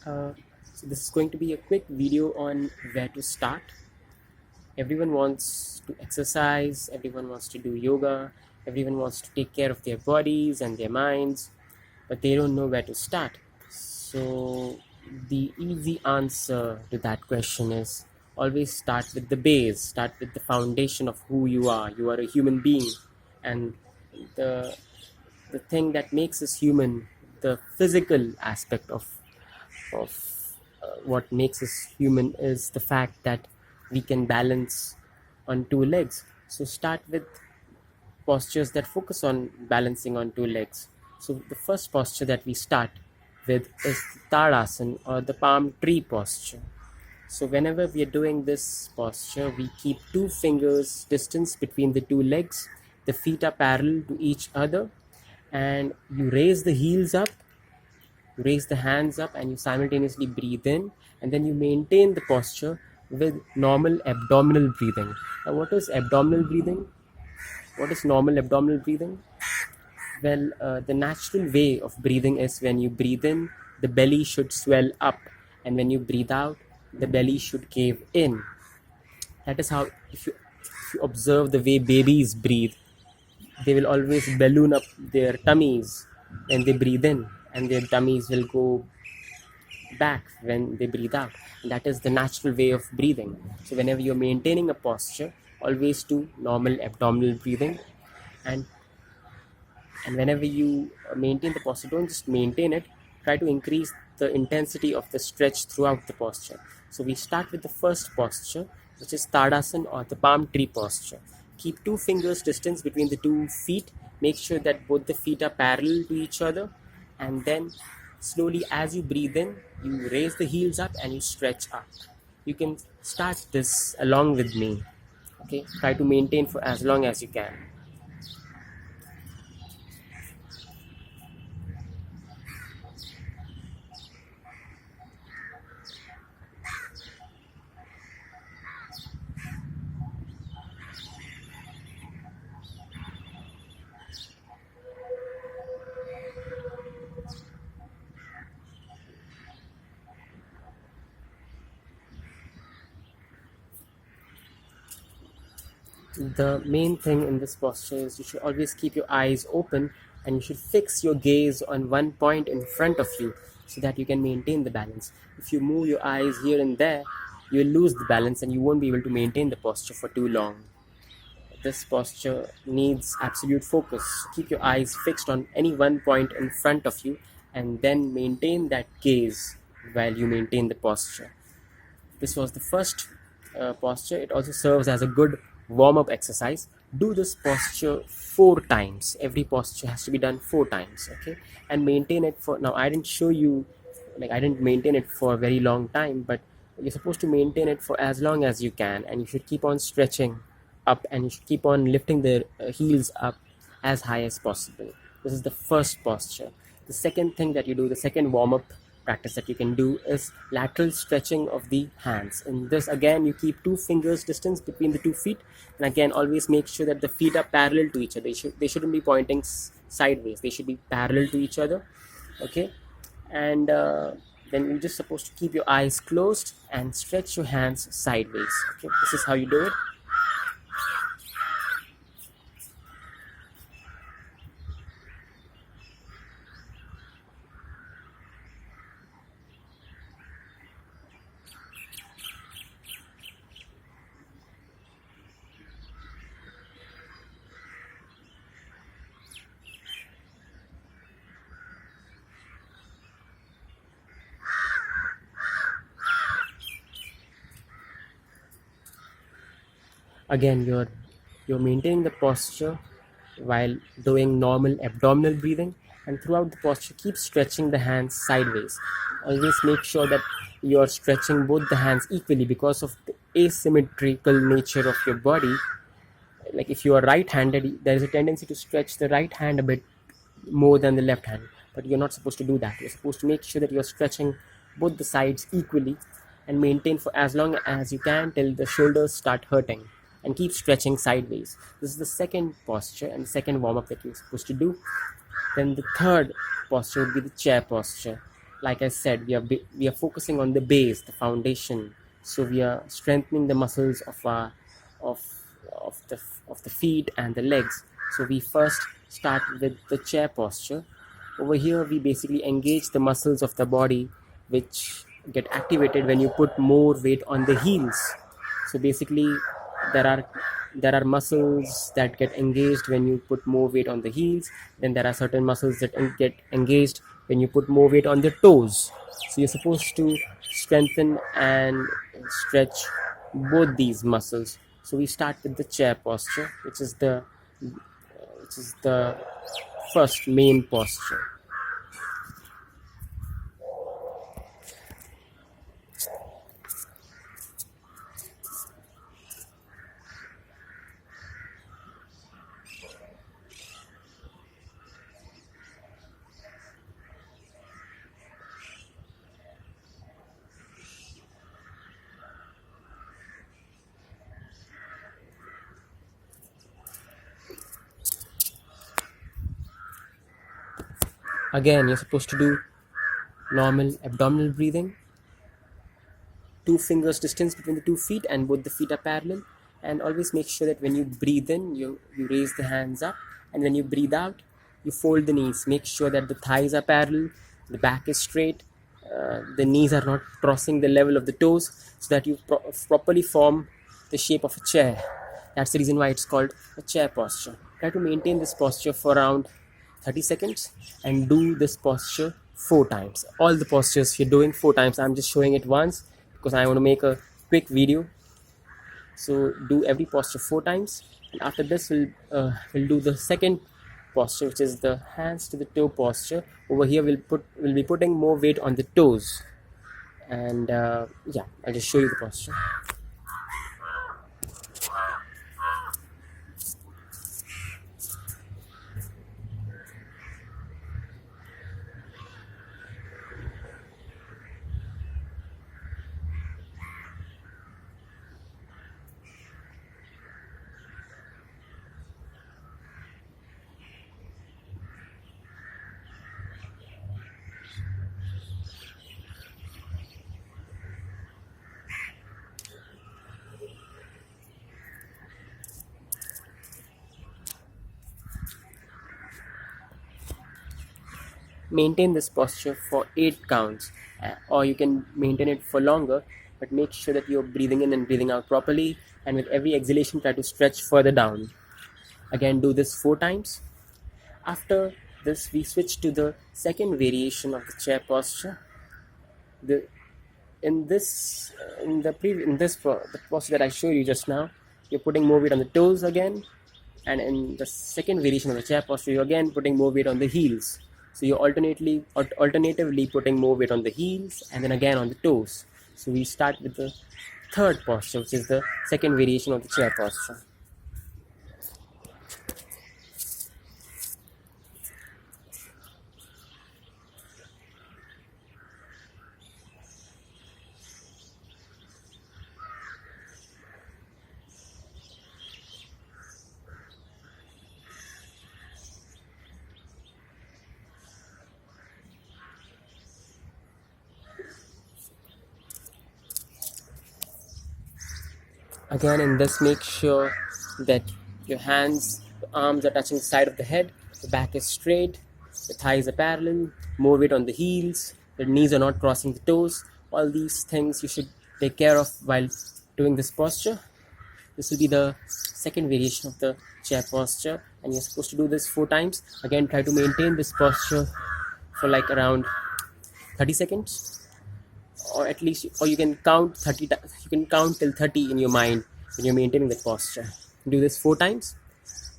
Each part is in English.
So this is going to be a quick video on where to start. Everyone wants to exercise, everyone wants to do yoga, everyone wants to take care of their bodies and their minds, but they don't know where to start. So the easy answer to that question is always start with the base, start with the foundation of who you are. You are a human being, and the the thing that makes us human, the physical aspect of what makes us human is the fact that we can balance on two legs. So start with postures that focus on balancing on two legs. So the first posture that we start with is Tadasana, or the palm tree posture. So whenever we are doing this posture, we keep 2 fingers distance between the two legs. The feet are parallel to each other, and you raise the heels up, you raise the hands up, and you simultaneously breathe in, and then you maintain the posture with normal abdominal breathing. Now, what is abdominal breathing? What is normal abdominal breathing? Well, the natural way of breathing is when you breathe in, the belly should swell up, and when you breathe out, the belly should cave in. That is how, if you observe the way babies breathe, they will always balloon up their tummies when they breathe in, and their tummies will go back when they breathe out. And that is the natural way of breathing. So whenever you're maintaining a posture, always do normal abdominal breathing, and whenever you maintain the posture, don't just maintain it, try to increase the intensity of the stretch throughout the posture. So we start with the first posture, which is Tadasana, or the palm tree posture. Keep 2 fingers distance between the 2 feet. Make sure that both the feet are parallel to each other, and then slowly, as you breathe in, you raise the heels up and you stretch up. You can start this along with me. Okay, try to maintain for as long as you can. The main thing in this posture is you should always keep your eyes open, and you should fix your gaze on one point in front of you so that you can maintain the balance. If you move your eyes here and there, you will lose the balance and you won't be able to maintain the posture for too long. This posture needs absolute focus. Keep your eyes fixed on any one point in front of you, and then maintain that gaze while you maintain the posture. This was the first posture. It also serves as a good warm-up exercise. Do this posture 4 times. Every posture has to be done 4 times, okay? And maintain it for, now I didn't show you, like I didn't maintain it for a very long time, but you're supposed to maintain it for as long as you can, and you should keep on stretching up, and you should keep on lifting the heels up as high as possible. This is the first posture. The second thing that you do, the second warm-up practice that you can do, is lateral stretching of the hands. In this, again, you keep 2 fingers distance between the 2 feet, and again, always make sure that the feet are parallel to each other. They shouldn't be pointing sideways. They should be parallel to each other, okay? And then you're just supposed to keep your eyes closed and stretch your hands sideways, okay? This is how you do it. Again, you're maintaining the posture while doing normal abdominal breathing, and throughout the posture keep stretching the hands sideways. Always make sure that you're stretching both the hands equally because of the asymmetrical nature of your body. Like if you are right-handed, there is a tendency to stretch the right hand a bit more than the left hand, but you're not supposed to do that. You're supposed to make sure that you're stretching both the sides equally, and maintain for as long as you can till the shoulders start hurting, and keep stretching sideways. This is the second posture and the second warm-up that you're supposed to do. Then the third posture would be the chair posture. like I said, we are focusing on the base, the foundation. So we are strengthening the muscles of our of of the of the feet and the legs. So we first start with the chair posture. Over here, we basically engage the muscles of the body, which get activated when you put more weight on the heels. So basically, there are there are muscles that get engaged when you put more weight on the heels. Then there are certain muscles that get engaged when you put more weight on the toes. So you're supposed to strengthen and stretch both these muscles. So we start with the chair posture, which is the first main posture. Again, you're supposed to do normal abdominal breathing, 2 fingers distance between the 2 feet, and both the feet are parallel. And always make sure that when you breathe in, you raise the hands up, and when you breathe out, you fold the knees. Make sure that the thighs are parallel, the back is straight, the knees are not crossing the level of the toes, so that you properly form the shape of a chair. That's the reason why it's called a chair posture. Try to maintain this posture for around 30 seconds and do this posture 4 times. All the postures you're doing 4 times. I'm just showing it once because I want to make a quick video. So do every posture 4 times, and after this we'll do the second posture, which is the hands to the toe posture. Over here we'll be putting more weight on the toes, and yeah, I'll just show you the posture. Maintain this posture for 8 counts, or you can maintain it for longer, but make sure that you're breathing in and breathing out properly, and with every exhalation try to stretch further down. Again, do this 4 times. After this, we switch to the second variation of the chair posture. The in this in the the posture that I showed you just now, you're putting more weight on the toes again, and in the second variation of the chair posture, you're again putting more weight on the heels. So you're alternatively putting more weight on the heels and then again on the toes. So we start with the third posture, which is the second variation of the chair posture. Again, in this, make sure that your arms are touching the side of the head, the back is straight, the thighs are parallel, more weight on the heels, the knees are not crossing the toes. All these things you should take care of while doing this posture. This will be the second variation of the chair posture, and you're supposed to do this 4 times. Again, try to maintain this posture for like around 30 seconds, or at least, or you can count 30. You can count till 30 in your mind when you're maintaining the posture. Do this 4 times,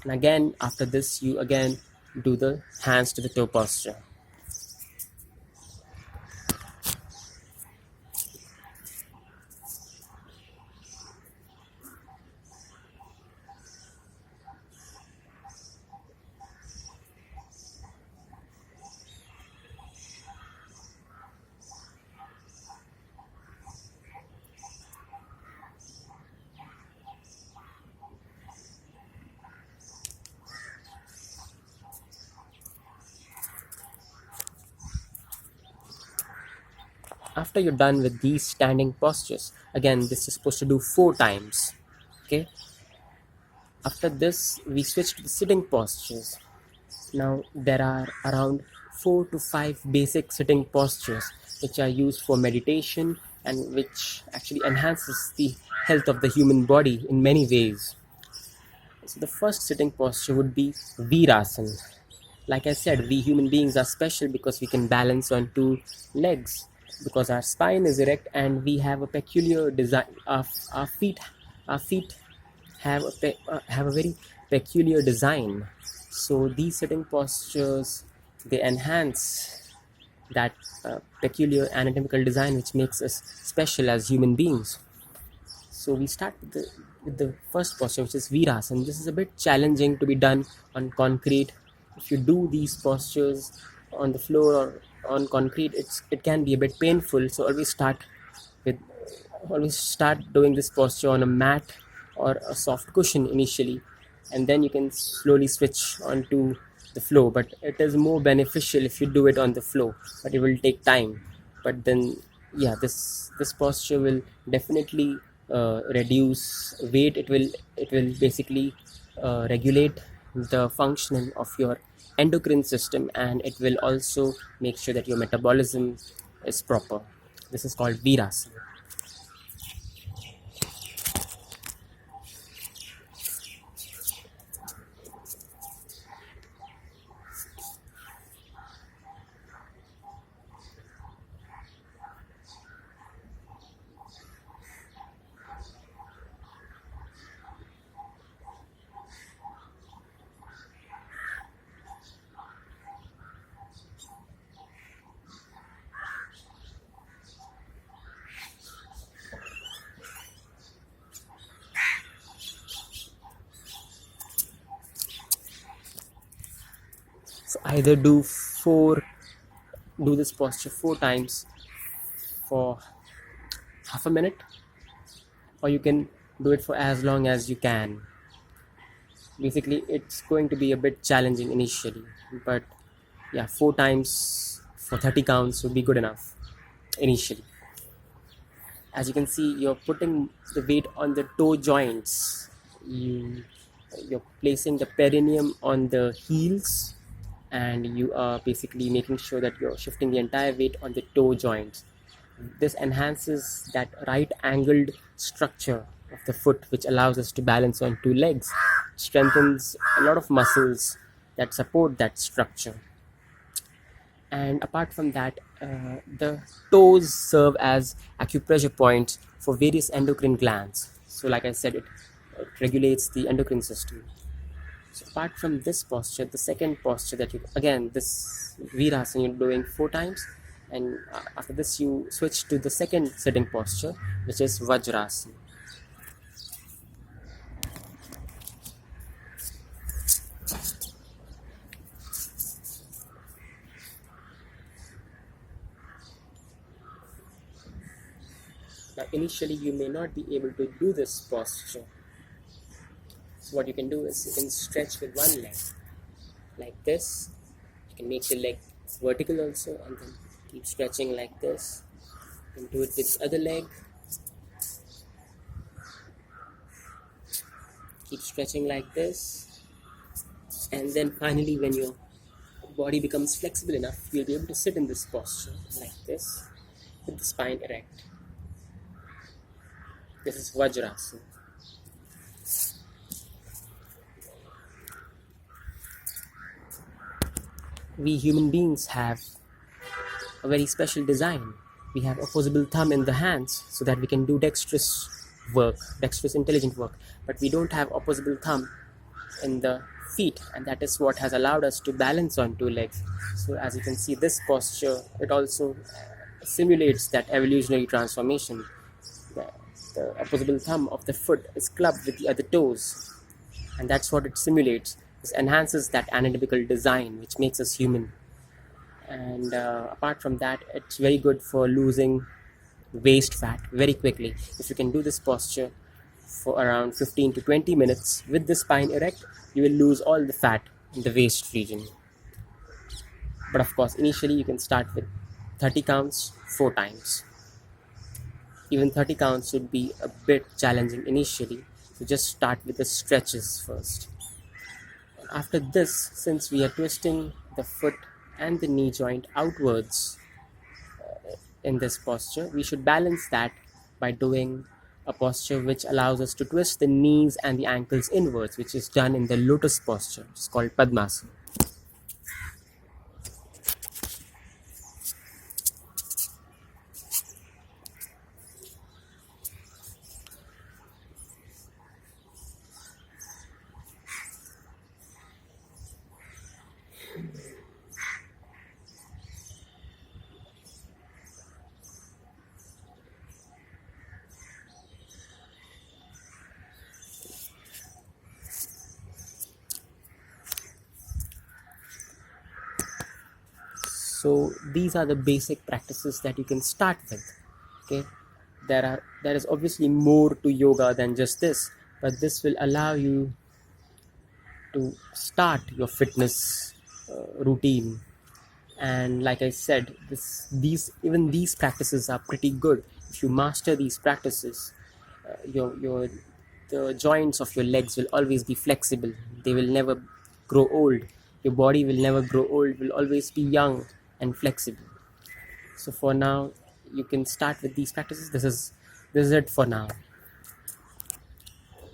and again after this, you again do the hands to the toe posture. After you're done with these standing postures, again, this is supposed to do 4 times. Okay. After this, we switch to the sitting postures. Now, there are around 4 to 5 basic sitting postures which are used for meditation and which actually enhances the health of the human body in many ways. So, the first sitting posture would be Virasana. Like I said, we human beings are special because we can balance on 2 legs, because our spine is erect and we have a peculiar design. Our feet have a very peculiar design. So these sitting postures, they enhance that peculiar anatomical design which makes us special as human beings. So we start with the first posture, which is Virasana. This is a bit challenging to be done on concrete. If you do these postures on the floor or on concrete, it can be a bit painful. So with always start doing this posture on a mat or a soft cushion initially, and then you can slowly switch onto the floor. But it is more beneficial if you do it on the floor, but it will take time. But then, yeah, this posture will definitely reduce weight. It will basically regulate the functioning of your endocrine system, and it will also make sure that your metabolism is proper. This is called Virasana. So either do this posture 4 times for half a minute, or you can do it for as long as you can. Basically, it's going to be a bit challenging initially, but yeah, 4 times for 30 counts would be good enough initially. As you can see, you're putting the weight on the toe joints. You're placing the perineum on the heels, and you are basically making sure that you're shifting the entire weight on the toe joints. This enhances that right angled structure of the foot, which allows us to balance on 2 legs, strengthens a lot of muscles that support that structure. And apart from that, the toes serve as acupressure points for various endocrine glands. So like I said, it regulates the endocrine system. So apart from this posture, the second posture that you, again, this Virasana you're doing 4 times, and after this you switch to the second sitting posture, which is Vajrasana. Now initially you may not be able to do this posture. So what you can do is you can stretch with one leg like this. You can make the leg vertical also, and then keep stretching like this, and do it with the other leg. Keep stretching like this, and then finally when your body becomes flexible enough, you'll be able to sit in this posture like this with the spine erect. This is Vajrasana. We human beings have a very special design. We have opposable thumb in the hands so that we can do dexterous work, dexterous intelligent work, but we don't have opposable thumb in the feet, and that is what has allowed us to balance on 2 legs. So as you can see, this posture, it also simulates that evolutionary transformation. The opposable thumb of the foot is clubbed with the other toes, and that's what it simulates. This enhances that anatomical design which makes us human. And apart from that, it's very good for losing waist fat very quickly. If you can do this posture for around 15 to 20 minutes with the spine erect, you will lose all the fat in the waist region. But of course, initially you can start with 30 counts 4 times. Even 30 counts would be a bit challenging initially, so just start with the stretches first. After this, since we are twisting the foot and the knee joint outwards in this posture, we should balance that by doing a posture which allows us to twist the knees and the ankles inwards, which is done in the lotus posture. It's called Padmasana. So these are the basic practices that you can start with. Okay, there is obviously more to yoga than just this, but this will allow you to start your fitness routine. And like I said, these practices are pretty good. If you master these practices, your the joints of your legs will always be flexible. They will never grow old. Your body will never grow old, will always be young and flexible. So for now, you can start with these practices. This is it for now.